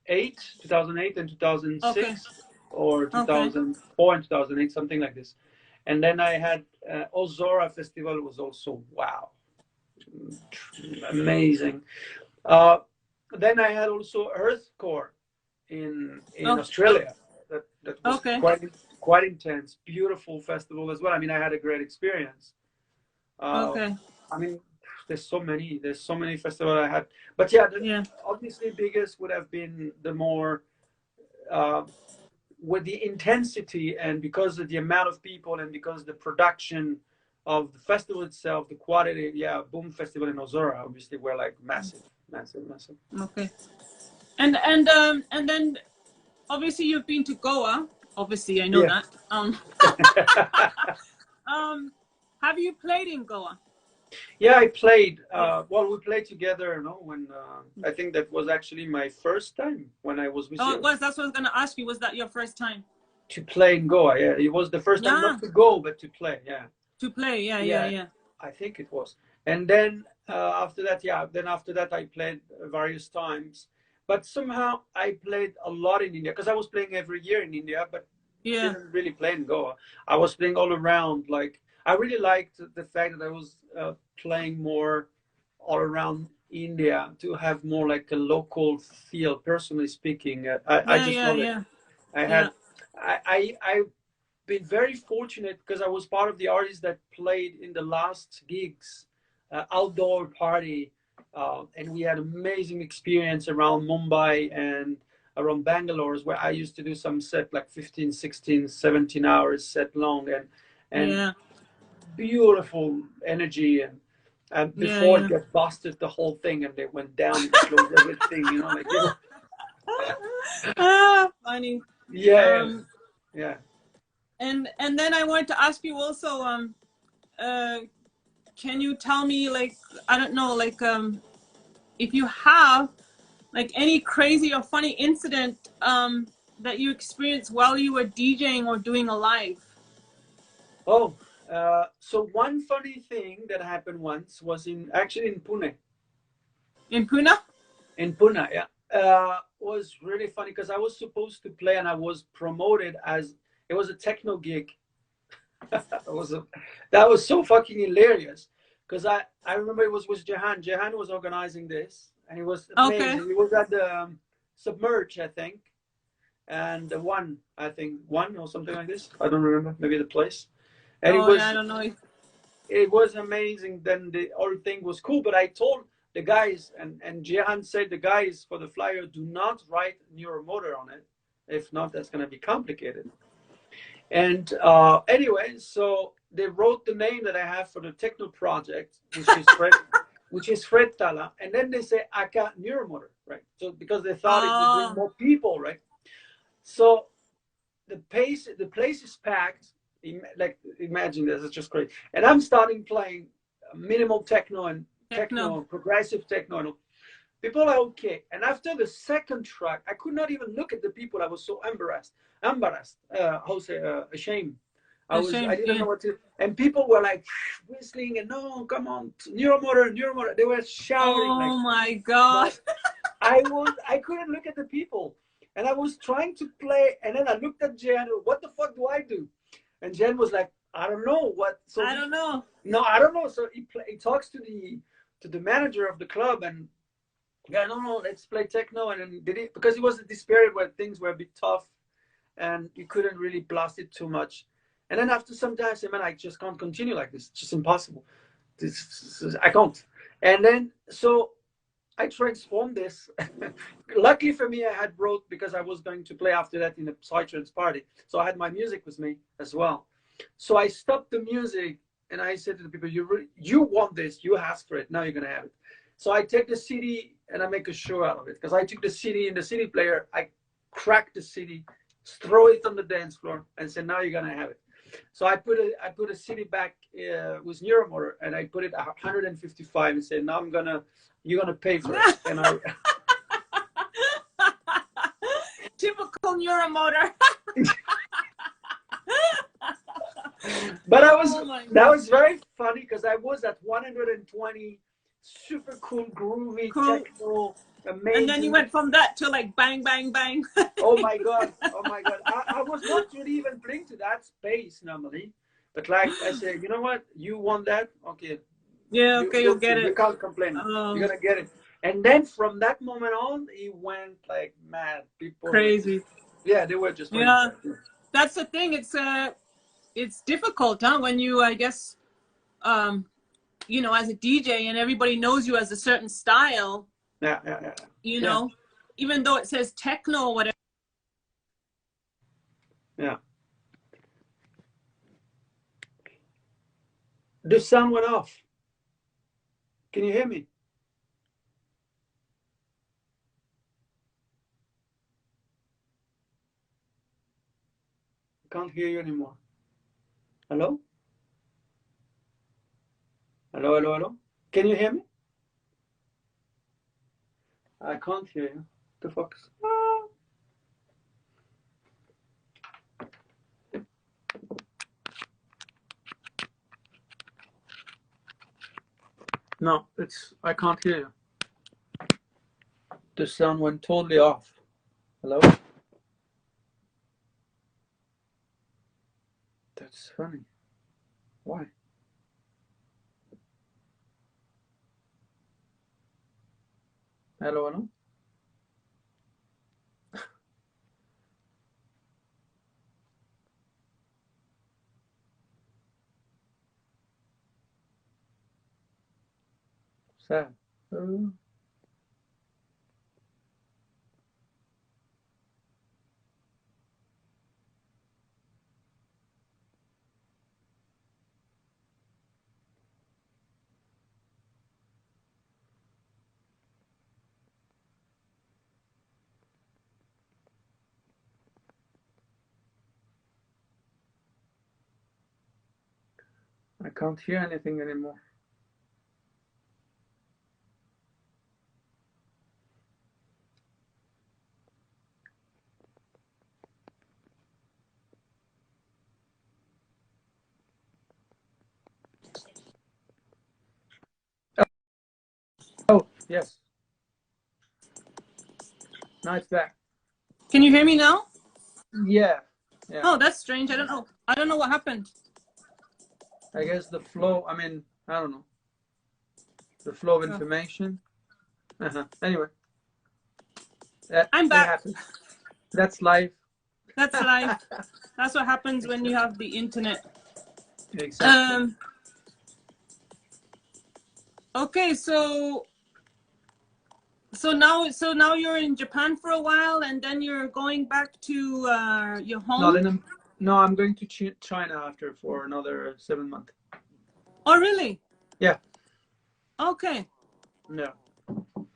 2008 and Okay. 2006, or Okay. 2004 and 2008, something like this. And then I had Ozora Festival, was also, wow, amazing. Uh, then I had also Earthcore in Oh. Australia. That was Okay. quite intense, beautiful festival as well. I mean, I had a great experience. Uh, Okay. I mean, there's so many festivals I had, but yeah, Yeah. obviously biggest would have been the more uh, with the intensity, and because of the amount of people and because the production of the festival itself, the quality. Yeah, Boom Festival in Ozora obviously were like massive, massive, massive. Okay. And then obviously you've been to Goa. Obviously, I know Yeah. that. Um, have you played in Goa? Yeah, I played. Yeah. Well, we played together, when I think that was actually my first time when I was with Oh, it you was. That's what I was gonna ask you. Was that your first time? to play in Goa. Yeah, it was the first time Yeah, not to go, but to play. Yeah, to play. Yeah, yeah, yeah, yeah. I think it was. And then after that, yeah, then after that, I played various times. But somehow I played a lot in India because I was playing every year in India, but Yeah, didn't really play in Goa. I was playing all around. Like, I really liked the fact that I was playing more all around India to have more like a local feel. Personally speaking, I yeah, just yeah, love it. yeah, I yeah, had I've been very fortunate because I was part of the artists that played in the last gigs, outdoor party, and we had amazing experience around Mumbai and around Bangalore, where I used to do some set like 15, 16, 17 hours set long, and yeah, beautiful energy, and yeah, before it yeah. got busted the whole thing and they went down and closed everything, like, Ah, funny. yeah, Um, yeah. and then I wanted to ask you also, uh, can you tell me, like, I don't know, like, if you have like any crazy or funny incident that you experienced while you were DJing or doing a live Oh, so one funny thing that happened once was actually in Pune. in Pune? In Pune, yeah. Was really funny because I was supposed to play and I was promoted as it was a techno gig. That was so fucking hilarious because I remember it was with Jahan. Jahan was organizing this and it was Okay. amazing. It was at the Submerge, I think. and the one, I think, one or something like this. I don't remember. Maybe the place. And Oh, yeah, I don't know. it was amazing. Then the whole thing was cool. But I told the guys, and Jehan said the guys for the flyer, do not write Neuromotor on it. If not, that's going to be complicated. And anyway, so they wrote the name that I have for the techno project, which is Fred Tala, and then they say Aka Neuromotor, right? So because they thought it would bring more people, right? So the place is packed. Like, imagine this, it's just great. And I'm starting playing minimal techno and techno, progressive techno. And people are okay. And after the second track, I could not even look at the people. I was so embarrassed. Ashamed. I didn't know what to. And people were like whistling and no, come on, Neuromotor. They were shouting. Oh my God! I couldn't look at the people, and I was trying to play, and then I looked at Jen. What the fuck do I do? And Jen was like, I don't know what. So I don't know. No, I don't know. So he talks to the manager of the club, and yeah, no, let's play techno. And then did it because it was this period where things were a bit tough, and you couldn't really blast it too much. And then after some time, I said, man, I just can't continue like this. It's just impossible. I can't. And then so I transformed this. Luckily for me, I had brought, because I was going to play after that in a psytrance party. So I had my music with me as well. So I stopped the music and I said to the people, you want this, you asked for it, now you're going to have it. So I take the CD and I make a show out of it. Because I took the CD in the CD player, I cracked the CD, throw it on the dance floor and said, now you're going to have it. So I put a CD back with Neuromotor, and I put it at 155 and said, now you're gonna pay for it. And I typical Neuromotor. But that was very funny because I was at 120, super cool, groovy, techno, amazing. And then you went from that to like bang, bang, bang. Oh my God. I was not really even playing to that space normally. But like I said, you know what? You want that? Okay. Yeah, okay, you'll get it. You can't complain. You're going to get it. And then from that moment on, it went like mad. People. Crazy. Yeah, they were just. Yeah. That's the thing. It's difficult, huh? When you, I guess, you know, as a DJ and everybody knows you as a certain style. Yeah. You know, even though it says techno or whatever. Yeah. The sound went off. Can you hear me? I can't hear you anymore. Hello? Hello? Can you hear me? I can't hear you. The fuck? No, I can't hear you. The sound went totally off. Hello? That's funny. Why? Hello? Sad. I can't hear anything anymore. Oh, yes. Now it's back. Can you hear me now? Yeah. Oh, that's strange. I don't know what happened. I guess the flow, I don't know. The flow of information. Anyway. I'm back. That's life. That's life. That's what happens when you have the internet. Exactly. Okay, so now you're in Japan for a while, and then you're going back to your No, home. I'm going to China after for another 7 months. Oh, really? Yeah. Okay. Yeah.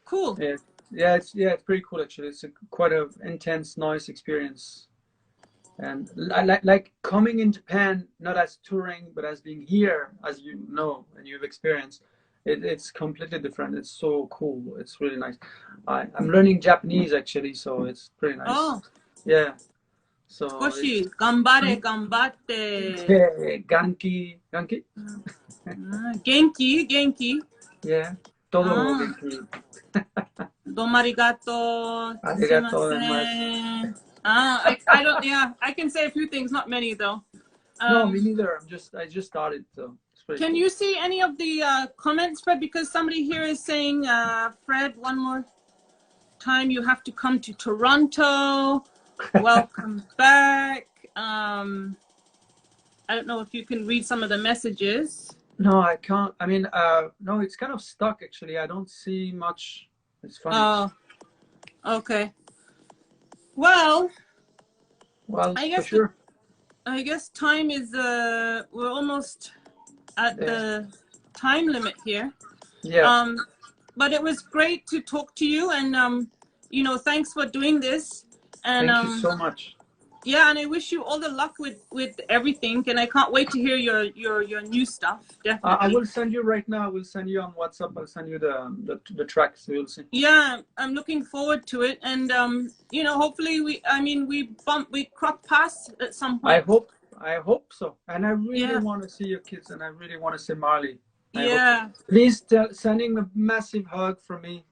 Cool. It's pretty cool actually. It's quite a intense, nice experience. And like coming in Japan, not as touring, but as being here, as you know and you've experienced, it's completely different. It's so cool. It's really nice. I'm learning Japanese actually, so it's pretty nice. Oh. Yeah. So 少し頑張れ頑張って。Ganki.元気元気 Yeah. Todo genki. どうもありがとう。すいませ Arigato. ん。I don't, yeah, I can say a few things, not many though. No, me neither. I just started, so it's pretty Can cool. you see any of the comments, Fred? Because somebody here is saying, Fred, one more time, you have to come to Toronto. Welcome back. I don't know if you can read some of the messages. No, I can't. I mean, no, it's kind of stuck actually. I don't see much. It's funny. Oh, okay. Well, I guess for sure. I guess time is we're almost at the time limit here. Yeah. But it was great to talk to you, and you know, thanks for doing this. And thank you so much. Yeah, and I wish you all the luck with everything, and I can't wait to hear your new stuff. Definitely. I will send you right now. I will send you on WhatsApp. I'll send you the tracks. So you'll see. Yeah, I'm looking forward to it, and you know, hopefully we crop paths at some point. I hope so. And I really want to see your kids, and I really want to see Marley. Yeah. Please sending a massive hug from me.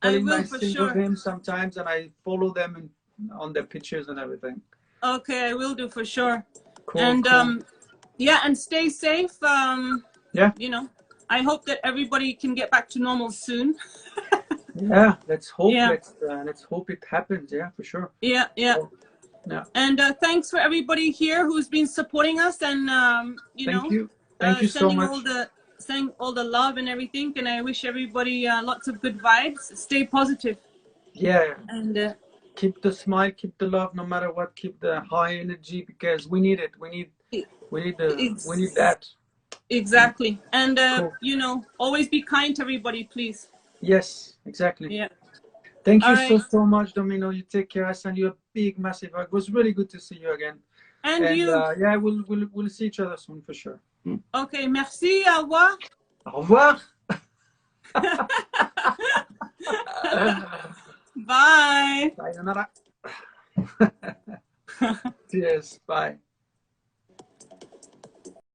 I will for sure. With him sometimes, and I follow them on their pictures and everything. Okay, I will do for sure. Cool, and cool. Yeah, and stay safe. Yeah. You know, I hope that everybody can get back to normal soon. Yeah, let's hope. Yeah. Let's hope it happens. Yeah, for sure. Yeah, yeah. So, yeah. And thanks for everybody here who's been supporting us, and Thank you so much. Sending all the love and everything. And I wish everybody lots of good vibes. Stay positive. Yeah. And keep the smile, keep the love, no matter what. Keep the high energy, because we need it. We need that. Exactly. And cool. You know, always be kind to everybody, please. Yes, exactly. Yeah. Thank you so much, Domino. You take care. I send you a big, massive hug. It was really good to see you again. And you. Yeah, we'll see each other soon for sure. Okay, merci. Au revoir. Au revoir. Bye. Sayonara. Cheers. Bye.